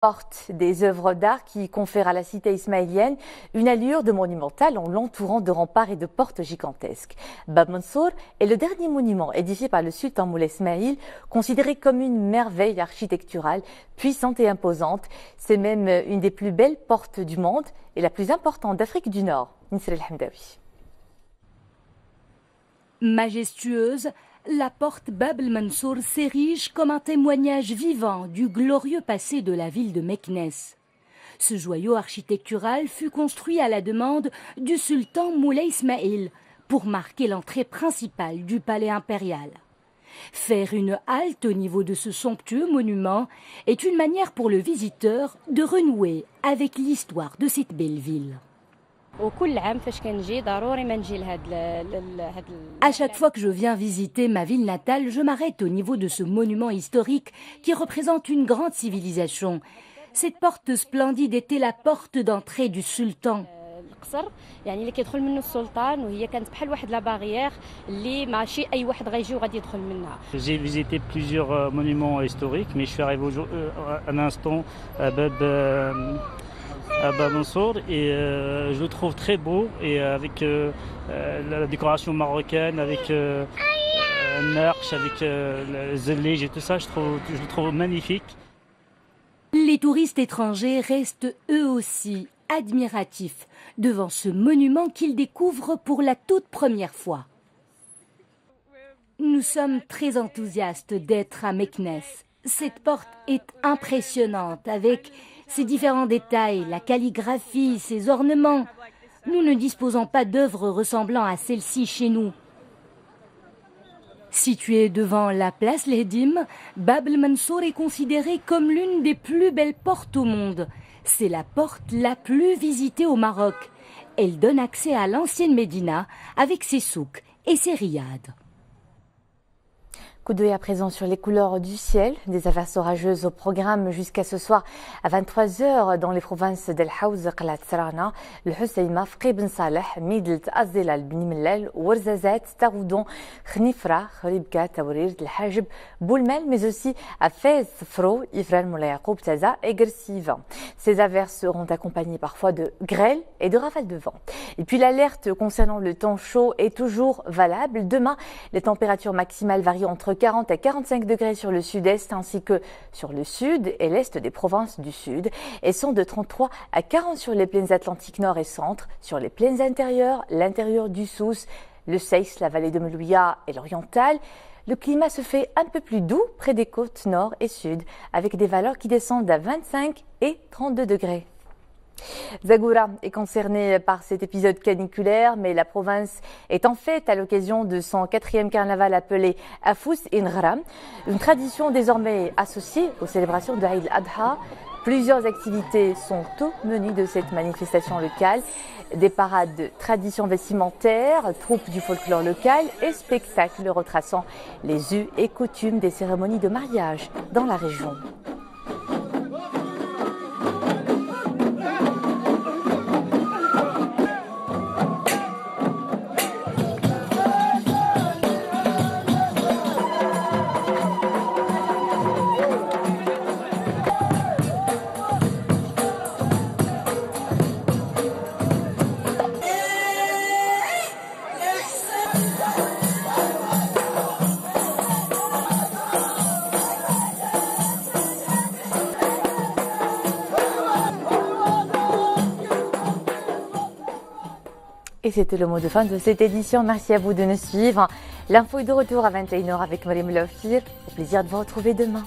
Porte des œuvres d'art qui confèrent à la cité ismaélienne une allure de monumentale en l'entourant de remparts et de portes gigantesques. Bab Mansour est le dernier monument édifié par le sultan Moulay Ismaïl, considéré comme une merveille architecturale puissante et imposante. C'est même une des plus belles portes du monde et la plus importante d'Afrique du Nord. Nisra El Hamdawi. Majestueuse, la porte Bab el-Mansour s'érige comme un témoignage vivant du glorieux passé de la ville de Meknès. Ce joyau architectural fut construit à la demande du sultan Moulay Ismaïl pour marquer l'entrée principale du palais impérial. Faire une halte au niveau de ce somptueux monument est une manière pour le visiteur de renouer avec l'histoire de cette belle ville. À chaque fois que je viens visiter ma ville natale, je m'arrête au niveau de ce monument historique qui représente une grande civilisation. Cette porte splendide était la porte d'entrée du sultan. J'ai visité plusieurs monuments historiques, mais je suis arrivé à l'instant à Bab Mansour et je le trouve très beau et avec la décoration marocaine, avec un arche, avec le zellej et tout ça, je le trouve magnifique. Les touristes étrangers restent eux aussi admiratifs devant ce monument qu'ils découvrent pour la toute première fois. Nous sommes très enthousiastes d'être à Meknès. Cette porte est impressionnante avec ses différents détails, la calligraphie, ses ornements. Nous ne disposons pas d'œuvres ressemblant à celle-ci chez nous. Située devant la place Ledim, Bab el-Mansour est considérée comme l'une des plus belles portes au monde. C'est la porte la plus visitée au Maroc. Elle donne accès à l'ancienne Médina avec ses souks et ses riads. Coup d'œil à présent sur les couleurs du ciel, des averses orageuses au programme jusqu'à ce soir à 23h dans les provinces d'El Haouz, Qalat Sarana, le Husseima, Fqi Ben Saleh, Midelt, Azdilal, Bni Mellal, Ouarzazat, Taroudon, Khnifra, Khribka, Taourir, El Hajib, Boulmel, mais aussi à Fez, Fro, Ifran, Moulay Yacoub, Taza et Gersiv. Ces averses seront accompagnées parfois de grêles et de rafales de vent. Et puis l'alerte concernant le temps chaud est toujours valable. Demain, les températures maximales varient entre 40 à 45 degrés sur le sud-est ainsi que sur le sud et l'est des provinces du sud et sont de 33 à 40 sur les plaines atlantiques nord et centre, sur les plaines intérieures, l'intérieur du Souss, le Seyss, la vallée de Melouia et l'oriental. Le climat se fait un peu plus doux près des côtes nord et sud avec des valeurs qui descendent à 25 et 32 degrés. Zagora est concernée par cet épisode caniculaire, mais la province est en fête à l'occasion de son 4e carnaval appelé Afous Inghram, une tradition désormais associée aux célébrations de Eid al-Adha. Plusieurs activités sont au menu de cette manifestation locale. Des parades de traditions vestimentaires, troupes du folklore local et spectacles retraçant les us et coutumes des cérémonies de mariage dans la région. Et c'était le mot de fin de cette édition. Merci à vous de nous suivre. L'info est de retour à 21h avec Mariam Lofir. Au plaisir de vous retrouver demain.